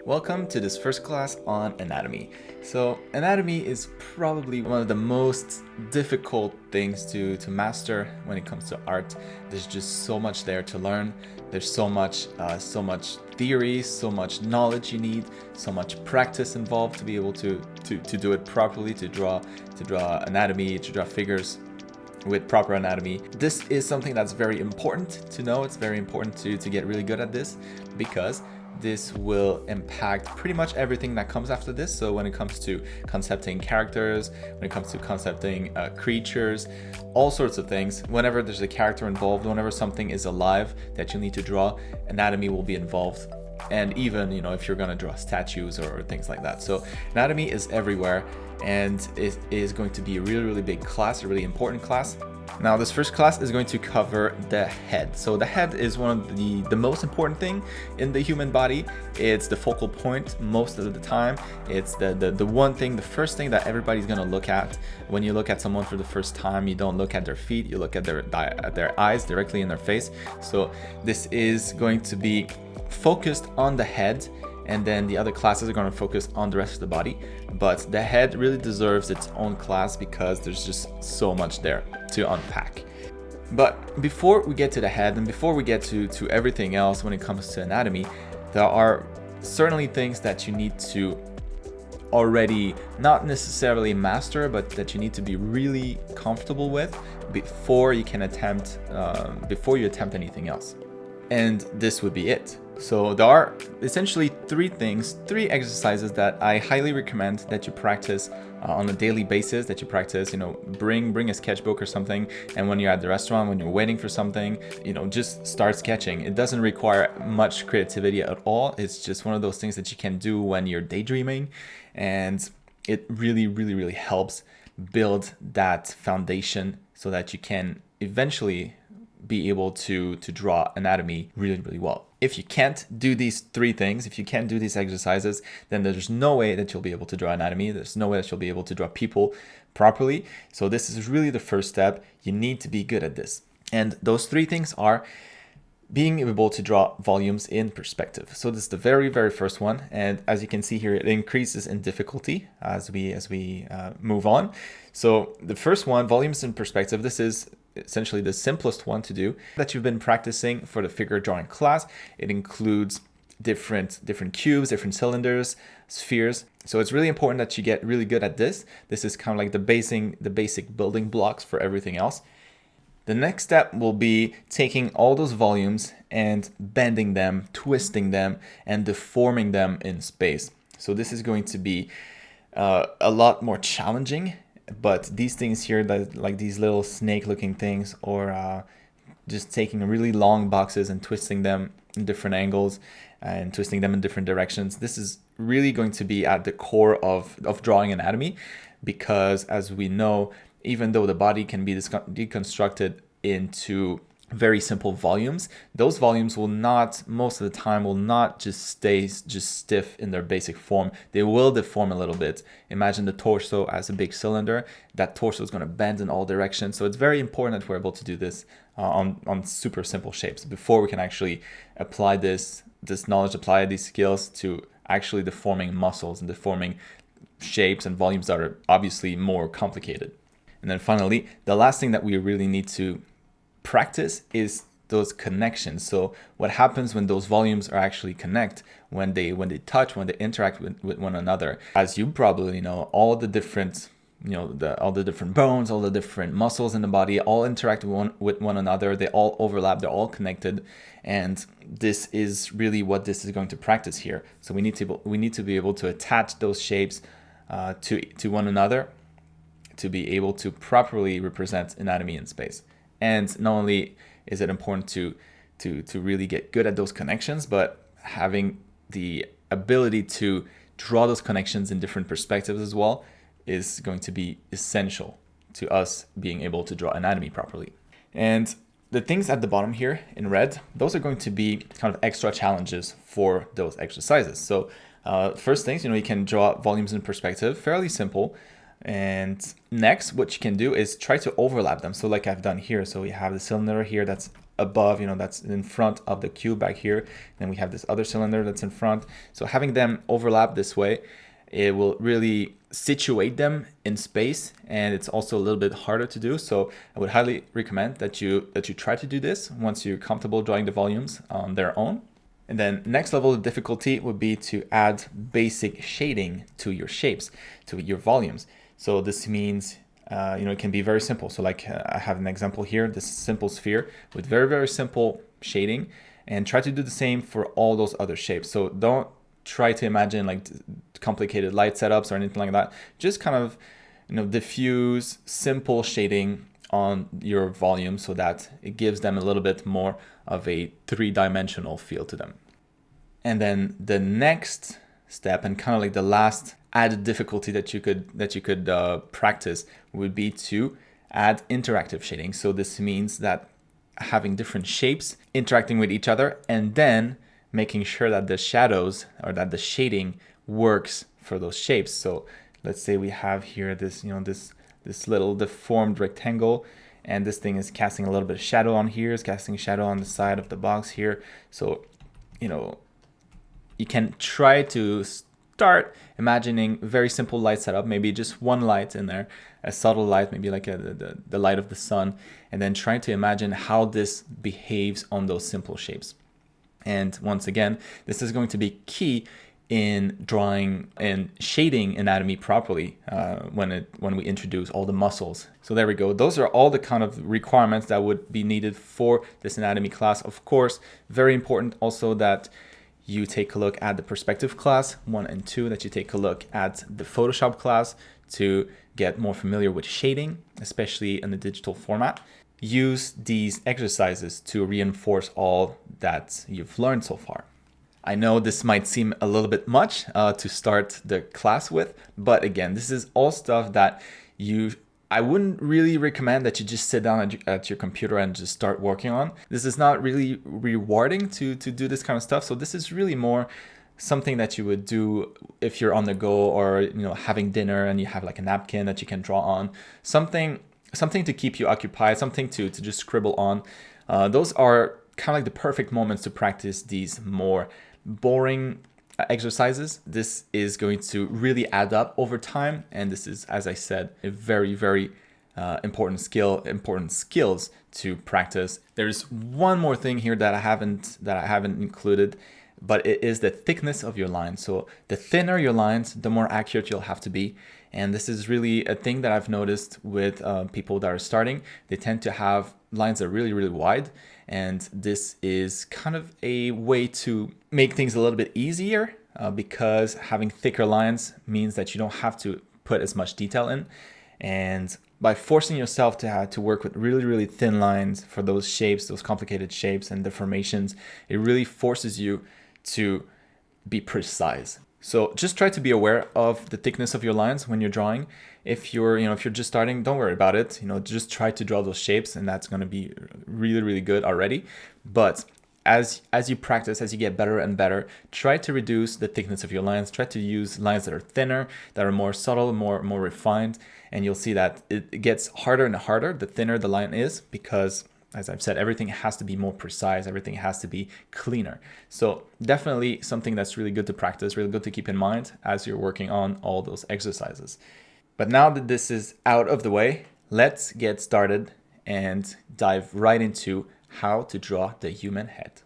Welcome to this first class on anatomy. So anatomy is probably one of the most difficult things to master when it comes to art. There's just so much there to learn. There's so much theory, so much knowledge you need, so much practice involved to be able to do it properly, to draw anatomy, to draw figures with proper anatomy. This is something that's very important to know. It's very important to get really good at this, because this will impact pretty much everything that comes after this. So when it comes to concepting characters, when it comes to concepting creatures, all sorts of things, whenever there's a character involved, whenever something is alive that you need to draw, anatomy will be involved. And even, if you're going to draw statues or things like that. So anatomy is everywhere, and it is going to be a really, really big class, a really important class. Now, this first class is going to cover the head. So the head is one of the most important thing in the human body. It's the focal point most of the time. It's the one thing, the first thing that everybody's going to look at. When you look at someone for the first time, you don't look at their feet, you look at their eyes directly in their face. So this is going to be focused on the head, and then the other classes are going to focus on the rest of the body. But the head really deserves its own class because there's just so much there to unpack. But before we get to the head, and before we get to everything else when it comes to anatomy, there are certainly things that you need to already not necessarily master, but that you need to be really comfortable with before you attempt anything else. And this would be it. So there are essentially three exercises that I highly recommend that you practice on a daily basis, that you practice, bring a sketchbook or something. And when you're at the restaurant, when you're waiting for something, just start sketching. It doesn't require much creativity at all. It's just one of those things that you can do when you're daydreaming. And it really, really, really helps build that foundation so that you can eventually be able to draw anatomy really, really well. If you can't do these three things, if you can't do these exercises, then there's no way that you'll be able to draw anatomy. There's no way that you'll be able to draw people properly. So this is really the first step. You need to be good at this. And those three things are being able to draw volumes in perspective. So this is the very, very first one. And as you can see here, it increases in difficulty as we move on. So the first one, volumes in perspective, this is essentially the simplest one to do that you've been practicing for the figure drawing class. It includes different cubes, different cylinders, spheres. So it's really important that you get really good at this. This is kind of like the basic building blocks for everything else. The next step will be taking all those volumes and bending them, twisting them, and deforming them in space. So this is going to be a lot more challenging. But these things here, like these little snake-looking things, or just taking really long boxes and twisting them in different angles and twisting them in different directions, this is really going to be at the core of drawing anatomy, because as we know, even though the body can be deconstructed into very simple volumes, those volumes will not, most of the time, will not just stay just stiff in their basic form. They will deform a little bit. Imagine the torso as a big cylinder. That torso is going to bend in all directions. So it's very important that we're able to do this on super simple shapes before we can actually apply this knowledge, apply these skills to actually deforming muscles and deforming shapes and volumes that are obviously more complicated. And then finally, the last thing that we really need to practice is those connections. So what happens when those volumes are actually connect, when they touch, when they interact with one another? As you probably know, all the different bones, all the different muscles in the body all interact with one another. They all overlap, they're all connected. And this is really what this is going to practice here. So we need to be able to attach those shapes to one another to be able to properly represent anatomy in space. And not only is it important to really get good at those connections, but having the ability to draw those connections in different perspectives as well is going to be essential to us being able to draw anatomy properly. And the things at the bottom here in red, those are going to be kind of extra challenges for those exercises. So first things, you can draw volumes in perspective, fairly simple. And next, what you can do is try to overlap them. So like I've done here, so we have the cylinder here that's above, that's in front of the cube back here. Then we have this other cylinder that's in front. So having them overlap this way, it will really situate them in space, and it's also a little bit harder to do. So I would highly recommend that you try to do this once you're comfortable drawing the volumes on their own. And then next level of difficulty would be to add basic shading to your shapes, to your volumes. So this means it can be very simple. So like I have an example here, this simple sphere with very, very simple shading, and try to do the same for all those other shapes. So don't try to imagine like complicated light setups or anything like that. Just kind of, diffuse, simple shading on your volume so that it gives them a little bit more of a three-dimensional feel to them. And then the next step, and kind of like the last added difficulty that you could practice, would be to add interactive shading. So this means that having different shapes interacting with each other, and then making sure that the shadows or that the shading works for those shapes. So let's say we have here this this little deformed rectangle, and this thing is casting a little bit of shadow on here, is casting shadow on the side of the box here. So you can try to start imagining very simple light setup, maybe just one light in there, a subtle light, maybe like the light of the sun, and then try to imagine how this behaves on those simple shapes. And once again, this is going to be key in drawing and shading anatomy properly when we introduce all the muscles. So there we go. Those are all the kind of requirements that would be needed for this anatomy class. Of course, very important also that you take a look at the perspective class 1 and 2, that you take a look at the Photoshop class to get more familiar with shading, especially in the digital format. Use these exercises to reinforce all that you've learned so far. I know this might seem a little bit much to start the class with, but again, this is all stuff that I wouldn't really recommend that you just sit down at your computer and just start working on. This is not really rewarding to do this kind of stuff. So this is really more something that you would do if you're on the go, or having dinner and you have like a napkin that you can draw on. Something to keep you occupied, something to just scribble on. Those are kind of like the perfect moments to practice these more boring exercises. This is going to really add up over time, and this is, as I said, a very, very important skills to practice. There's one more thing here that I haven't included, but it is the thickness of your lines. So the thinner your lines, the more accurate you'll have to be. And this is really a thing that I've noticed with people that are starting. They tend to have lines that are really, really wide. And this is kind of a way to make things a little bit easier because having thicker lines means that you don't have to put as much detail in. And by forcing yourself to have to work with really, really thin lines for those shapes, those complicated shapes and deformations, it really forces you to be precise. So just try to be aware of the thickness of your lines when you're drawing. If you're just starting, don't worry about it. Just try to draw those shapes, and that's going to be really, really good already. But as you practice, as you get better and better, try to reduce the thickness of your lines. Try to use lines that are thinner, that are more subtle, more refined, and you'll see that it gets harder and harder the thinner the line is, because as I've said, everything has to be more precise. Everything has to be cleaner. So definitely something that's really good to practice, really good to keep in mind as you're working on all those exercises. But now that this is out of the way, let's get started and dive right into how to draw the human head.